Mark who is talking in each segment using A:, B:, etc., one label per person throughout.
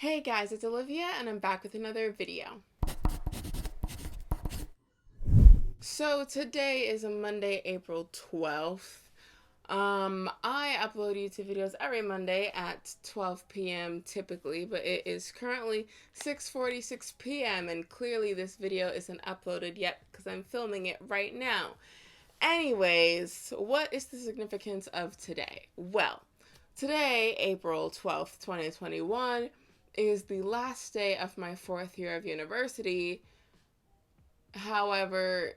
A: Hey guys, it's Olivia and I'm back with another video. So today is a Monday, April 12th. I upload YouTube videos every Monday at 12 p.m. typically, but it is currently 6:46 p.m. and clearly this video isn't uploaded yet because I'm filming it right now. Anyways, what is the significance of today? Well, today, April 12th, 2021, is the last day of my fourth year of university. However,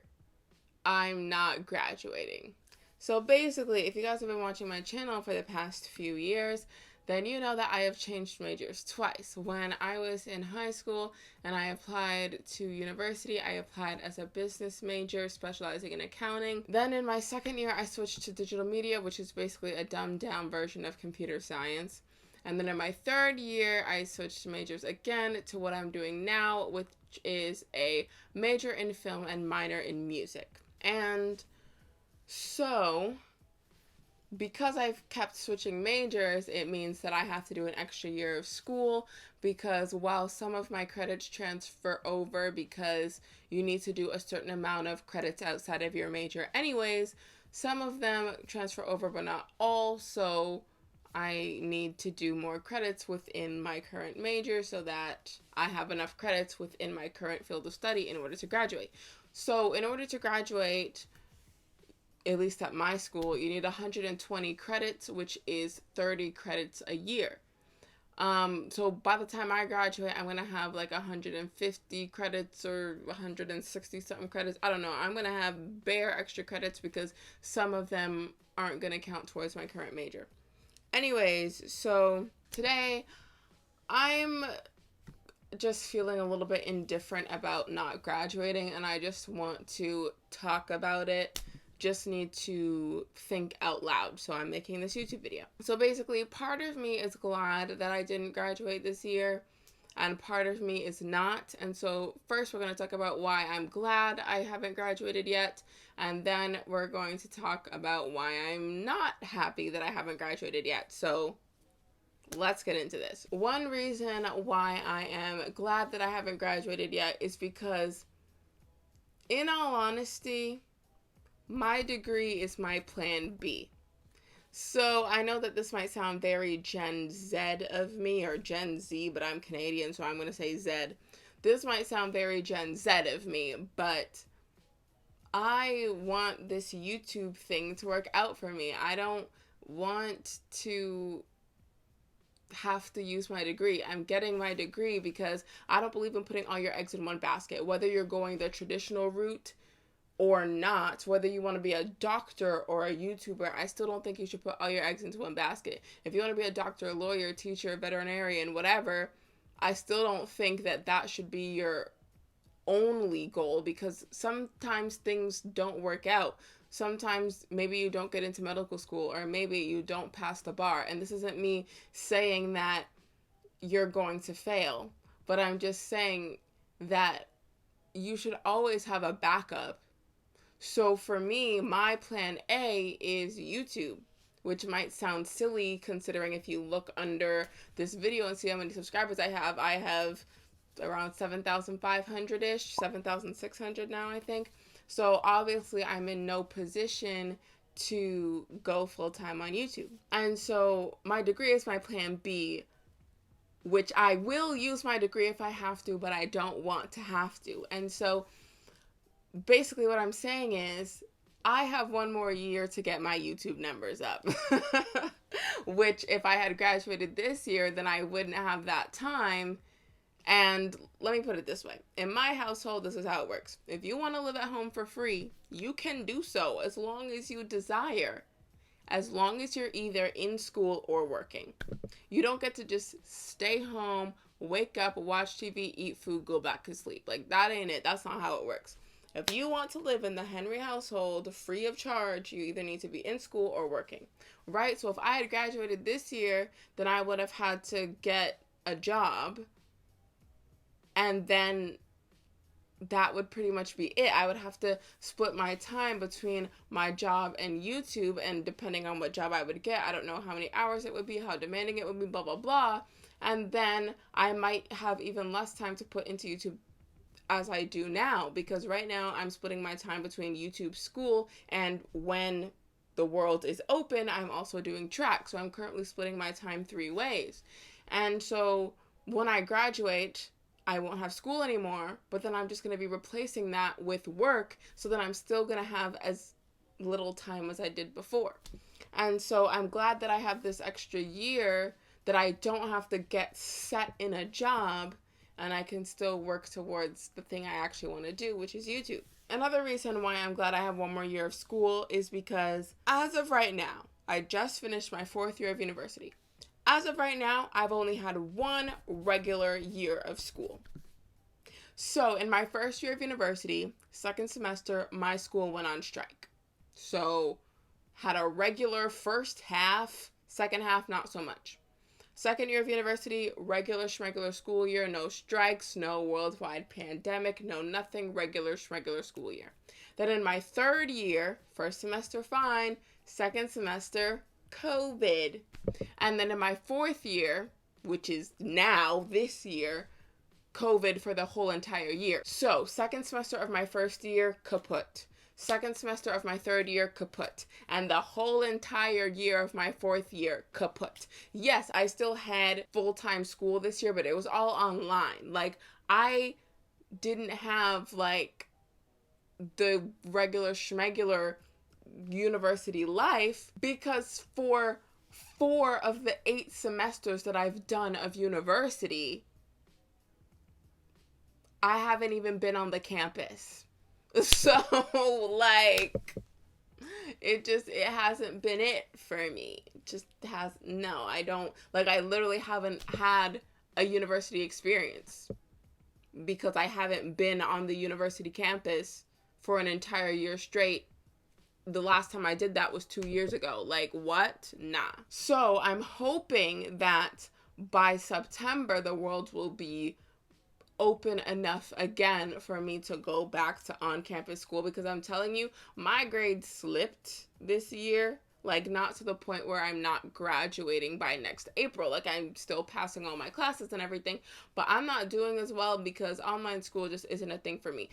A: I'm not graduating. So basically, if you guys have been watching my channel for the past few years, then you know that I have changed majors twice. When I was in high school and I applied to university, I applied as a business major specializing in accounting. Then in my second year, I switched to digital media, which is basically a dumbed down version of computer science. And then in my third year, I switched majors again to what I'm doing now, which is a major in film and minor in music. And so, because I've kept switching majors, it means that I have to do an extra year of school because while some of my credits transfer over because you need to do a certain amount of credits outside of your major anyways, some of them transfer over but not all, so I need to do more credits within my current major so that I have enough credits within my current field of study in order to graduate. So in order to graduate, at least at my school, you need 120 credits, which is 30 credits a year. So by the time I graduate, I'm gonna have like 150 credits or 160 something credits. I don't know. I'm gonna have bare extra credits because some of them aren't gonna count towards my current major. Anyways, so today I'm just feeling a little bit indifferent about not graduating and I just want to talk about it. Just need to think out loud, so I'm making this YouTube video. So basically, part of me is glad that I didn't graduate this year and part of me is not. And so first we're going to talk about why I'm glad I haven't graduated yet, and then we're going to talk about why I'm not happy that I haven't graduated yet. So let's get into this. One reason why I am glad that I haven't graduated yet is because, in all honesty, my degree is my plan B. So I know that this might sound very Gen Z of me, or Gen Z, but I'm Canadian, so I'm going to say Z. This might sound very Gen Z of me, but I want this YouTube thing to work out for me. I don't want to have to use my degree. I'm getting my degree because I don't believe in putting all your eggs in one basket. Whether you're going the traditional route or not, whether you want to be a doctor or a YouTuber, I still don't think you should put all your eggs into one basket. If you want to be a doctor, lawyer, teacher, veterinarian, whatever, I still don't think that that should be your only goal because sometimes things don't work out. Sometimes maybe you don't get into medical school or maybe you don't pass the bar. And this isn't me saying that you're going to fail, but I'm just saying that you should always have a backup. So for me, my plan A is YouTube, which might sound silly considering if you look under this video and see how many subscribers I have around 7,500-ish, 7,600 now, I think. So obviously I'm in no position to go full-time on YouTube. And so my degree is my plan B, which I will use my degree if I have to, but I don't want to have to. And so basically what I'm saying is I have one more year to get my YouTube numbers up. Which if I had graduated this year, then I wouldn't have that time. And let me put it this way. In my household, this is how it works. If you want to live at home for free, you can do so as long as you desire. As long as you're either in school or working. You don't get to just stay home, wake up, watch TV, eat food, go back to sleep. Like, that ain't it. That's not how it works. If you want to live in the Henry household free of charge, you either need to be in school or working, right? So if I had graduated this year, then I would have had to get a job, and then that would pretty much be it. I would have to split my time between my job and YouTube, and depending on what job I would get, I don't know how many hours it would be, how demanding it would be, blah, blah, blah. And then I might have even less time to put into YouTube as I do now, because right now I'm splitting my time between YouTube school and when the world is open, I'm also doing track. So I'm currently splitting my time 3 ways. And so when I graduate, I won't have school anymore, but then I'm just going to be replacing that with work so that I'm still going to have as little time as I did before. And so I'm glad that I have this extra year that I don't have to get set in a job, and I can still work towards the thing I actually want to do, which is YouTube. Another reason why I'm glad I have one more year of school is because as of right now, I just finished my 4th year of university. As of right now, I've only had one regular year of school. So in my 1st year of university, 2nd semester, my school went on strike. So had a regular first half, second half, not so much. 2nd year of university, regular schmegular school year, no strikes, no worldwide pandemic, no nothing, regular schmegular school year. Then in my 3rd year, 1st semester fine, 2nd semester, COVID. And then in my 4th year, which is now, this year, COVID for the whole entire year. So 2nd semester of my 1st year, kaput. 2nd semester of my 3rd year, kaput. And the whole entire year of my 4th year, kaput. Yes, I still had full-time school this year, but it was all online. Like, I didn't have, like, the regular schmegular university life, because for 4 of the 8 semesters that I've done of university, I haven't even been on the campus. So, like, it hasn't been it for me. It just has, no, I don't, like, I literally haven't had a university experience because I haven't been on the university campus for an entire year straight. The last time I did that was 2 years ago. Like, what? Nah. So, I'm hoping that by September, the world will be open enough again for me to go back to on-campus school, because I'm telling you, my grades slipped this year, like, not to the point where I'm not graduating by next April. Like, I'm still passing all my classes and everything, but I'm not doing as well because online school just isn't a thing for me.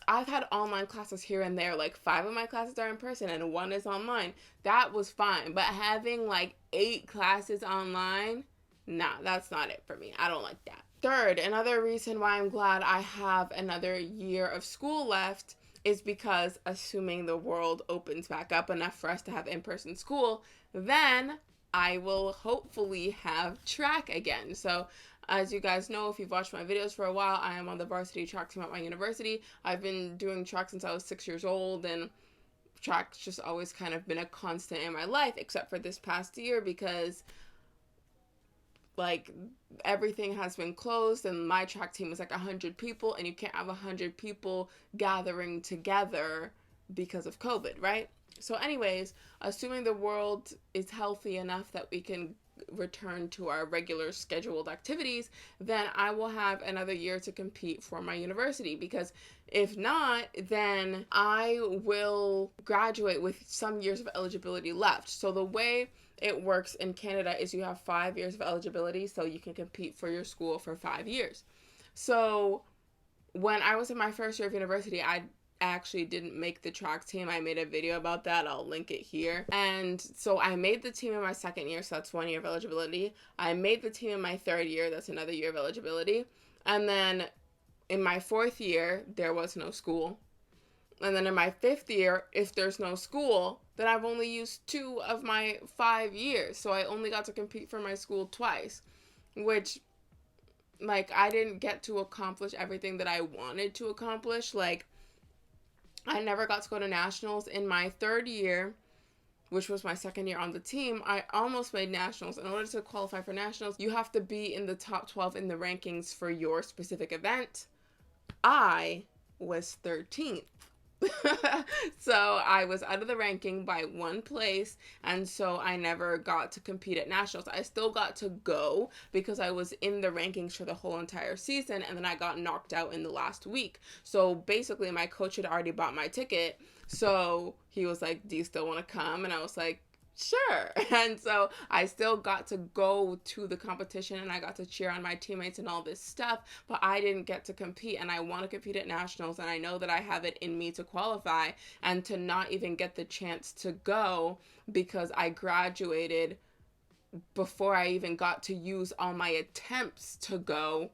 A: I've had online classes here and there, like 5 of my classes are in person and 1 is online. That was fine, but having like 8 classes online, nah, that's not it for me. I don't like that. Third, another reason why I'm glad I have another year of school left is because, assuming the world opens back up enough for us to have in-person school, then I will hopefully have track again. So, as you guys know, if you've watched my videos for a while, I am on the varsity track team at my university. I've been doing track since I was 6 years old, and track's just always kind of been a constant in my life, except for this past year because, like, everything has been closed and my track team is like 100 people, and you can't have 100 people gathering together because of COVID, right? So anyways, assuming the world is healthy enough that we can return to our regular scheduled activities, then I will have another year to compete for my university, because if not, then I will graduate with some years of eligibility left. So the way it works in Canada is you have 5 years of eligibility, so you can compete for your school for 5 years. So when I was in my 1st year of university, I actually didn't make the track team. I made a video about that. I'll link it here. And so I made the team in my 2nd year, so that's 1 year of eligibility. I made the team in my 3rd year, that's another year of eligibility. And then in my 4th year, there was no school. And then in my 5th year, if there's no school, then I've only used 2 of my 5 years. So I only got to compete for my school twice, which, like, I didn't get to accomplish everything that I wanted to accomplish. Like, I never got to go to nationals. In my 3rd year, which was my 2nd year on the team, I almost made nationals. In order to qualify for nationals, you have to be in the top 12 in the rankings for your specific event. I was 13th. So I was out of the ranking by 1 place, and so I never got to compete at nationals. I still got to go because I was in the rankings for the whole entire season, and then I got knocked out in the last week. So basically my coach had already bought my ticket, so he was like, do you still want to come? And I was like, Sure. And so I still got to go to the competition and I got to cheer on my teammates and all this stuff, but I didn't get to compete. And I want to compete at nationals, and I know that I have it in me to qualify, and to not even get the chance to go because I graduated before I even got to use all my attempts to go.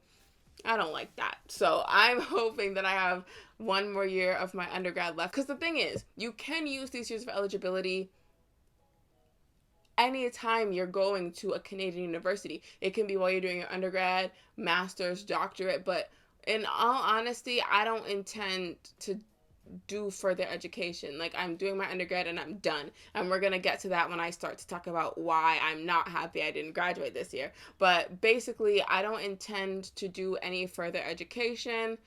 A: I don't like that. So I'm hoping that I have one more year of my undergrad left. Because the thing is, you can use these years of eligibility anytime you're going to a Canadian university. It can be while you're doing your undergrad, master's, doctorate, but in all honesty, I don't intend to do further education. Like, I'm doing my undergrad and I'm done. And we're going to get to that when I start to talk about why I'm not happy I didn't graduate this year. But basically, I don't intend to do any further education.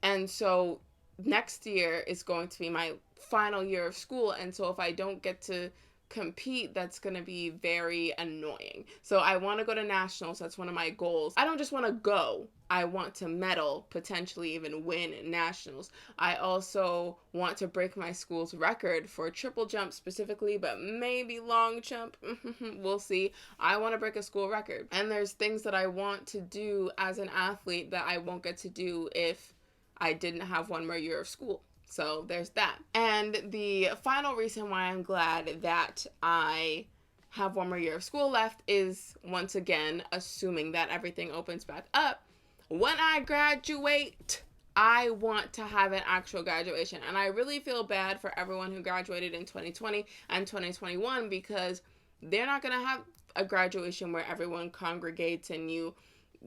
A: And so next year is going to be my final year of school. And so if I don't get to compete, that's going to be very annoying. So I want to go to nationals. That's one of my goals. I don't just want to go. I want to medal, potentially even win nationals. I also want to break my school's record for triple jump specifically, but maybe long jump. We'll see. I want to break a school record. And there's things that I want to do as an athlete that I won't get to do if I didn't have one more year of school. So there's that. And the final reason why I'm glad that I have one more year of school left is, once again, assuming that everything opens back up. When I graduate, I want to have an actual graduation. And I really feel bad for everyone who graduated in 2020 and 2021 because they're not going to have a graduation where everyone congregates and you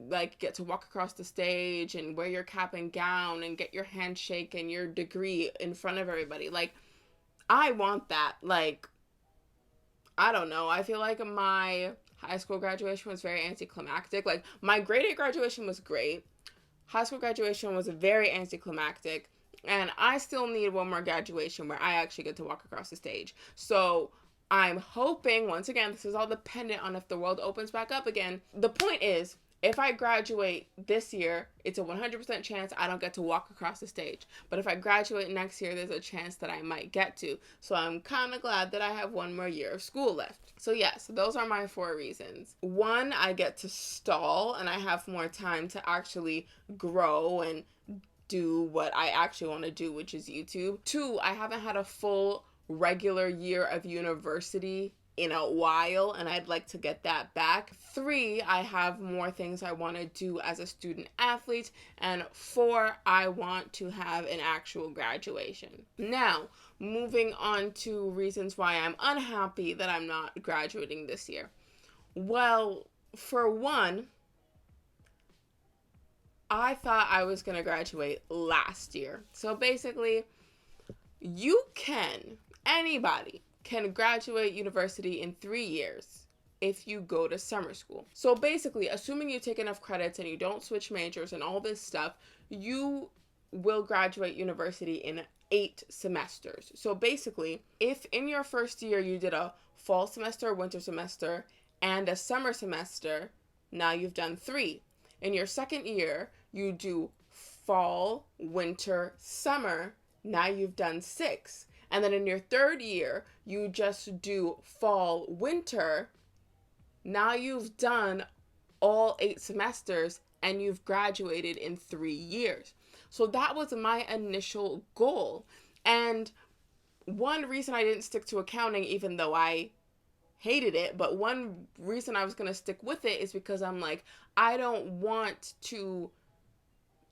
A: like get to walk across the stage and wear your cap and gown and get your handshake and your degree in front of everybody. Like, I want that. Like, I don't know. I feel like my high school graduation was very anticlimactic. Like, my grade 8 graduation was great. High school graduation was very anticlimactic. And I still need one more graduation where I actually get to walk across the stage. So I'm hoping, once again, this is all dependent on if the world opens back up again. The point is, if I graduate this year, it's a 100% chance I don't get to walk across the stage. But if I graduate next year, there's a chance that I might get to. So I'm kind of glad that I have one more year of school left. So yes, those are my 4 reasons. 1, I get to stall and I have more time to actually grow and do what I actually want to do, which is YouTube. 2, I haven't had a full regular year of university in a while, and I'd like to get that back. 3, I have more things I want to do as a student athlete. And 4, I want to have an actual graduation. Now, moving on to reasons why I'm unhappy that I'm not graduating this year. Well, for one, I thought I was going to graduate last year. So basically, anybody can graduate university in 3 years if you go to summer school. So basically, assuming you take enough credits and you don't switch majors and all this stuff, you will graduate university in 8 semesters. So basically, if in your first year you did a fall semester, winter semester, and a summer semester, now you've done 3. In your second year, you do fall, winter, summer, now you've done 6. And then in your third year, you just do fall, winter. Now you've done all 8 semesters and you've graduated in 3 years. So that was my initial goal. And one reason I didn't stick to accounting, even though I hated it, but one reason I was going to stick with it is because I'm like, I don't want to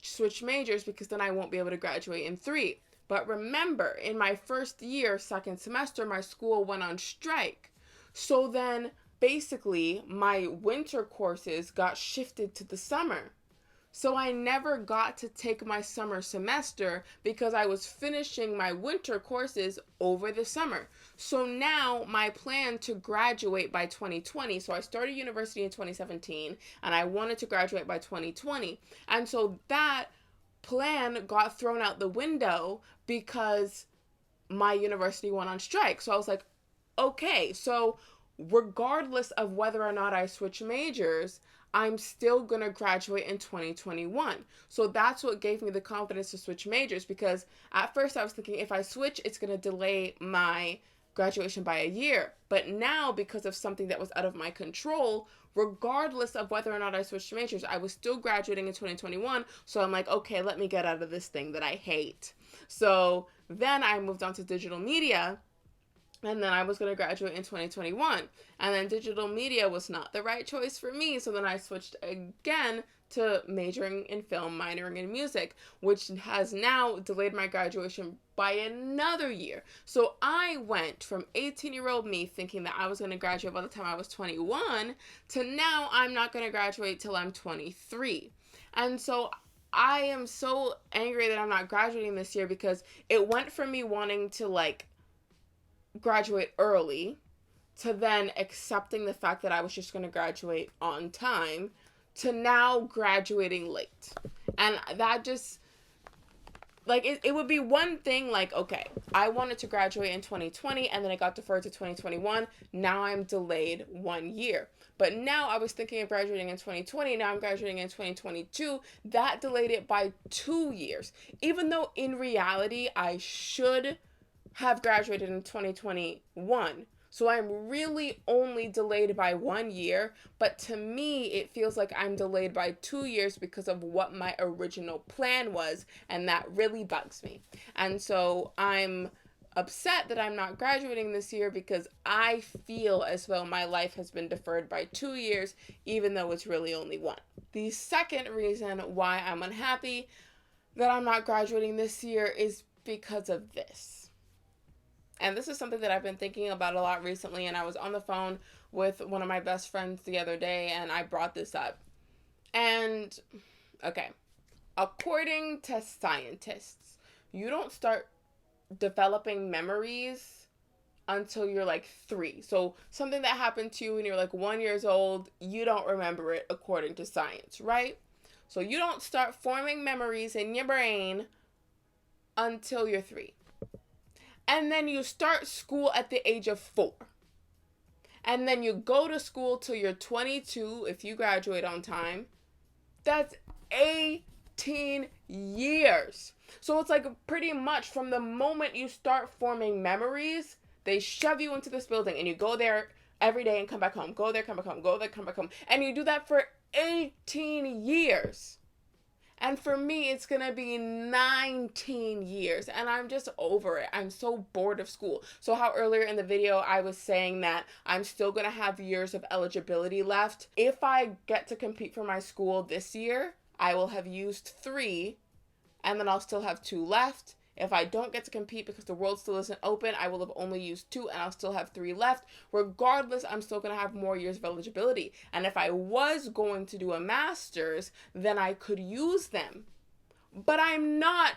A: switch majors because then I won't be able to graduate in 3. But remember, in my first year, second semester, my school went on strike. So then, basically, my winter courses got shifted to the summer. So I never got to take my summer semester because I was finishing my winter courses over the summer. So now my plan to graduate by 2020, so I started university in 2017 and I wanted to graduate by 2020. And so that plan got thrown out the window because my university went on strike. So I was like, okay, so regardless of whether or not I switch majors, I'm still going to graduate in 2021. So that's what gave me the confidence to switch majors, because at first I was thinking if I switch, it's going to delay my graduation by a year. But now, because of something that was out of my control, regardless of whether or not I switched majors, I was still graduating in 2021. So I'm like, okay, let me get out of this thing that I hate. So then I moved on to digital media, and then I was going to graduate in 2021. And then digital media was not the right choice for me. So then I switched again to majoring in film, minoring in music, which has now delayed my graduation by another year. So I went from 18-year-old me thinking that I was going to graduate by the time I was 21 to now I'm not going to graduate till I'm 23. And so I am so angry that I'm not graduating this year, because it went from me wanting to like graduate early to then accepting the fact that I was just going to graduate on time to now graduating late. And that just, like, it would be one thing, like, okay, I wanted to graduate in 2020 and then it got deferred to 2021. Now I'm delayed 1 year. But now I was thinking of graduating in 2020. Now I'm graduating in 2022. That delayed it by 2 years. Even though in reality, I should have graduated in 2021. So I'm really only delayed by 1 year, but to me, it feels like I'm delayed by 2 years because of what my original plan was, and that really bugs me. And so I'm upset that I'm not graduating this year because I feel as though my life has been deferred by 2 years, even though it's really only 1. The second reason why I'm unhappy that I'm not graduating this year is because of this. And this is something that I've been thinking about a lot recently, and I was on the phone with one of my best friends the other day, and I brought this up. And, okay, according to scientists, you don't start developing memories until you're like 3. So something that happened to you when you're like 1 year old, you don't remember it according to science, right? So you don't start forming memories in your brain until you're 3. And then you start school at the age of 4. And then you go to school till you're 22 if you graduate on time. That's 18 years. So it's like pretty much from the moment you start forming memories, they shove you into this building and you go there every day and come back home. Go there, come back home. Go there, come back home. And you do that for 18 years. And for me, it's going to be 19 years. And I'm just over it. I'm so bored of school. So how earlier in the video, I was saying that I'm still going to have years of eligibility left. If I get to compete for my school this year, I will have used 3. And then I'll still have 2 left. If I don't get to compete because the world still isn't open, I will have only used 2 and I'll still have 3 left. Regardless, I'm still going to have more years of eligibility. And if I was going to do a master's, then I could use them. But I'm not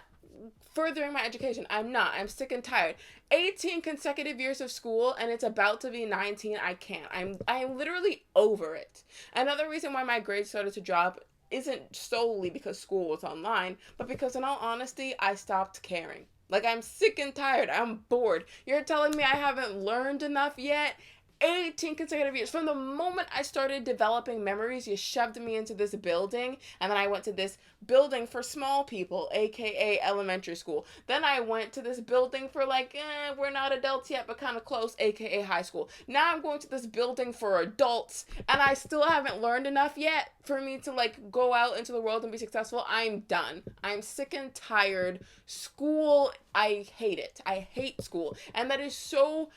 A: furthering my education. I'm not. I'm sick and tired. 18 consecutive years of school and it's about to be 19. I can't. I'm literally over it. Another reason why my grades started to drop isn't solely because school was online, but because in all honesty, I stopped caring. Like, I'm sick and tired. I'm bored. You're telling me I haven't learned enough yet? 18 consecutive years. From the moment I started developing memories, you shoved me into this building, and then I went to this building for small people, aka elementary school. Then I went to this building for like, we're not adults yet, but kind of close, aka high school. Now I'm going to this building for adults, and I still haven't learned enough yet for me to like go out into the world and be successful. I'm done. I'm sick and tired. School, I hate it. I hate school. And that is so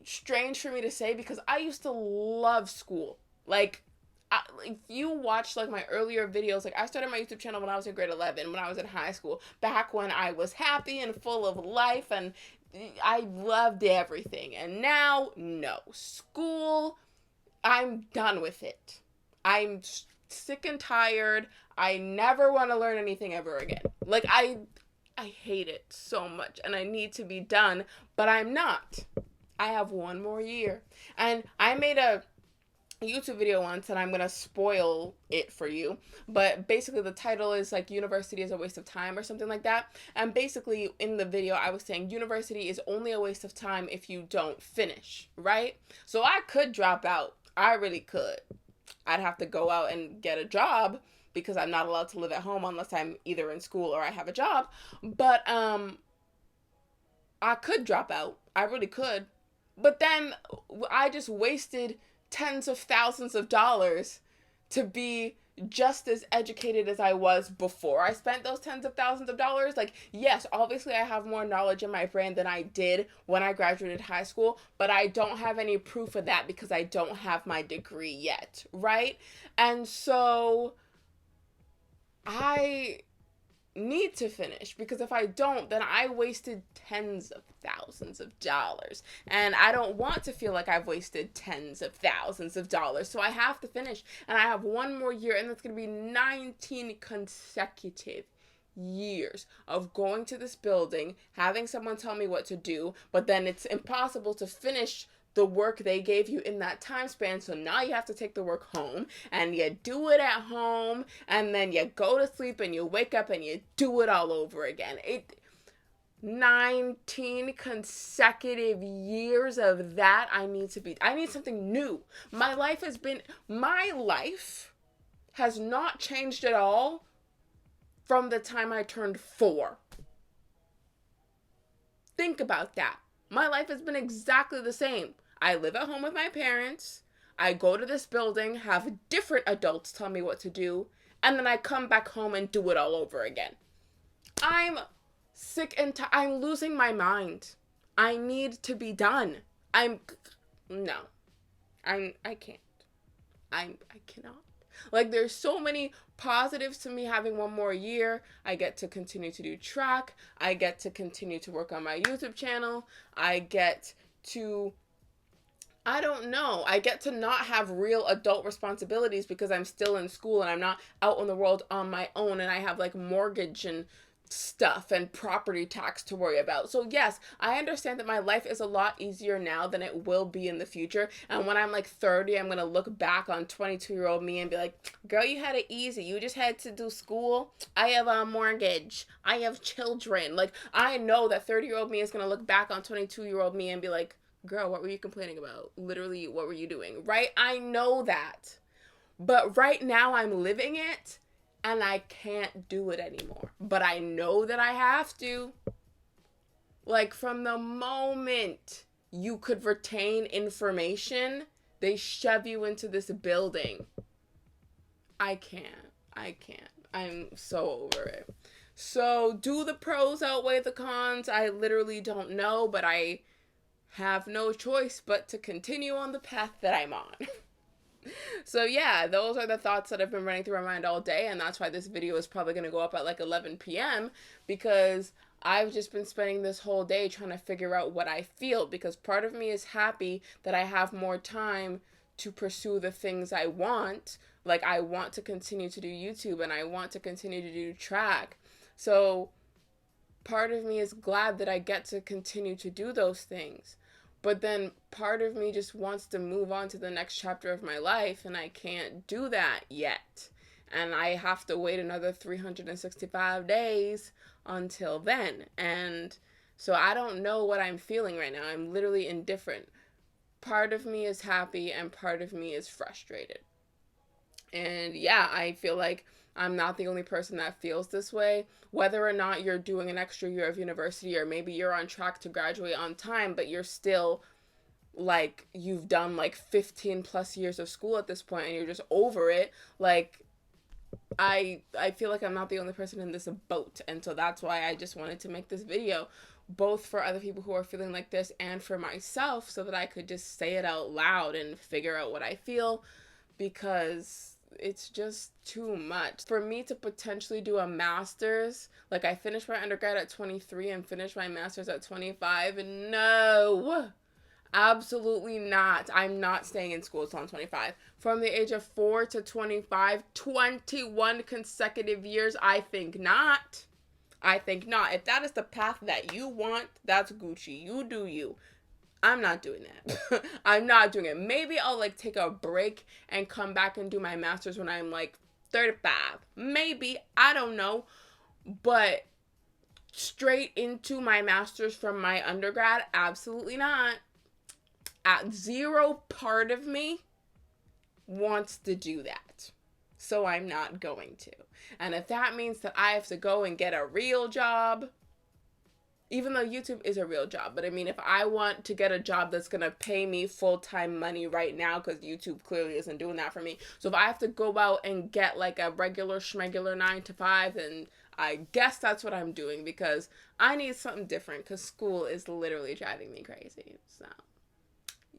A: strange for me to say because I used to love school. Like, if you watch like my earlier videos, like I started my YouTube channel when I was in grade 11, when I was in high school, back when I was happy and full of life and I loved everything. And now, no. School, I'm done with it. I'm sick and tired. I never want to learn anything ever again. Like, I hate it so much and I need to be done, but I'm not. I have 1 more year. And I made a YouTube video once and I'm going to spoil it for you. But basically the title is like university is a waste of time or something like that. And basically in the video I was saying university is only a waste of time if you don't finish, right? So I could drop out. I really could. I'd have to go out and get a job because I'm not allowed to live at home unless I'm either in school or I have a job. But I could drop out. I really could. But then I just wasted tens of thousands of dollars to be just as educated as I was before I spent those tens of thousands of dollars. Like, yes, obviously I have more knowledge in my brain than I did when I graduated high school, but I don't have any proof of that because I don't have my degree yet, right? And so I need to finish, because if I don't, then I wasted tens of thousands of dollars, and I don't want to feel like I've wasted tens of thousands of dollars. So I have to finish, and I have one more year, and that's going to be 19 consecutive years of going to this building, having someone tell me what to do, but then it's impossible to finish the work they gave you in that time span. So now you have to take the work home, and you do it at home, and then you go to sleep and you wake up and you do it all over again. 19 consecutive years of that. I need something new. My life has not changed at all from the time I turned 4. Think about that. My life has been exactly the same. I live at home with my parents. I go to this building, have different adults tell me what to do, and then I come back home and do it all over again. I'm sick and I'm losing my mind. I need to be done. I can't. I cannot. Like, there's so many positives to me having one more year. I get to continue to do track. I get to continue to work on my YouTube channel. I get to not have real adult responsibilities because I'm still in school and I'm not out in the world on my own, and I have like mortgage and stuff and property tax to worry about. So yes, I understand that my life is a lot easier now than it will be in the future. And when I'm like 30, I'm going to look back on 22-year-old me and be like, girl, you had it easy. You just had to do school. I have a mortgage. I have children. Like, I know that 30-year-old me is going to look back on 22-year-old me and be like, girl, what were you complaining about? Literally, what were you doing? Right? I know that. But right now I'm living it, and I can't do it anymore. But I know that I have to. Like, from the moment you could retain information, they shove you into this building. I can't. I'm so over it. So, do the pros outweigh the cons? I literally don't know, but I have no choice but to continue on the path that I'm on. So yeah, those are the thoughts that have been running through my mind all day, and that's why this video is probably going to go up at like 11 p.m. because I've just been spending this whole day trying to figure out what I feel, because part of me is happy that I have more time to pursue the things I want. Like, I want to continue to do YouTube, and I want to continue to do track. So part of me is glad that I get to continue to do those things. But then part of me just wants to move on to the next chapter of my life, and I can't do that yet. And I have to wait another 365 days until then. And so I don't know what I'm feeling right now. I'm literally indifferent. Part of me is happy and part of me is frustrated. And yeah, I feel like I'm not the only person that feels this way. Whether or not you're doing an extra year of university, or maybe you're on track to graduate on time, but you're still like, you've done like 15 plus years of school at this point and you're just over it. Like, I feel like I'm not the only person in this boat. And so that's why I just wanted to make this video, both for other people who are feeling like this and for myself, so that I could just say it out loud and figure out what I feel, because it's just too much for me to potentially do a master's. Like, I finished my undergrad at 23 and finished my master's at 25. And no, absolutely not. I'm not staying in school until I'm 25. From the age of 4 to 25, 21 consecutive years, I think not. If that is the path that you want, that's Gucci. You do you. I'm not doing that. I'm not doing it. Maybe I'll like take a break and come back and do my master's when I'm like 35. Maybe. I don't know. But straight into my master's from my undergrad, absolutely not. At zero part of me wants to do that. So I'm not going to. And if that means that I have to go and get a real job, even though YouTube is a real job. But I mean, if I want to get a job that's going to pay me full-time money right now, because YouTube clearly isn't doing that for me. So if I have to go out and get like a regular schmegular 9 to 5, then I guess that's what I'm doing, because I need something different, because school is literally driving me crazy. So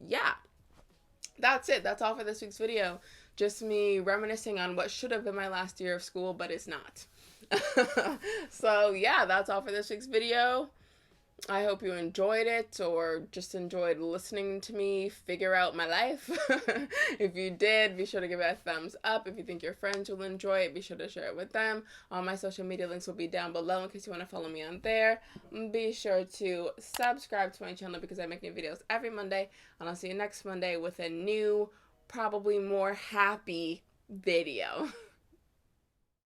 A: yeah, that's it. That's all for this week's video. Just me reminiscing on what should have been my last year of school, but it's not. So yeah, that's all for this week's video. I hope you enjoyed it, or just enjoyed listening to me figure out my life. If you did, be sure to give it a thumbs up. If you think your friends will enjoy it, be sure to share it with them. All my social media links will be down below in case you want to follow me on there. Be sure to subscribe to my channel, because I make new videos every Monday, and I'll see you next Monday with a new, probably more happy video.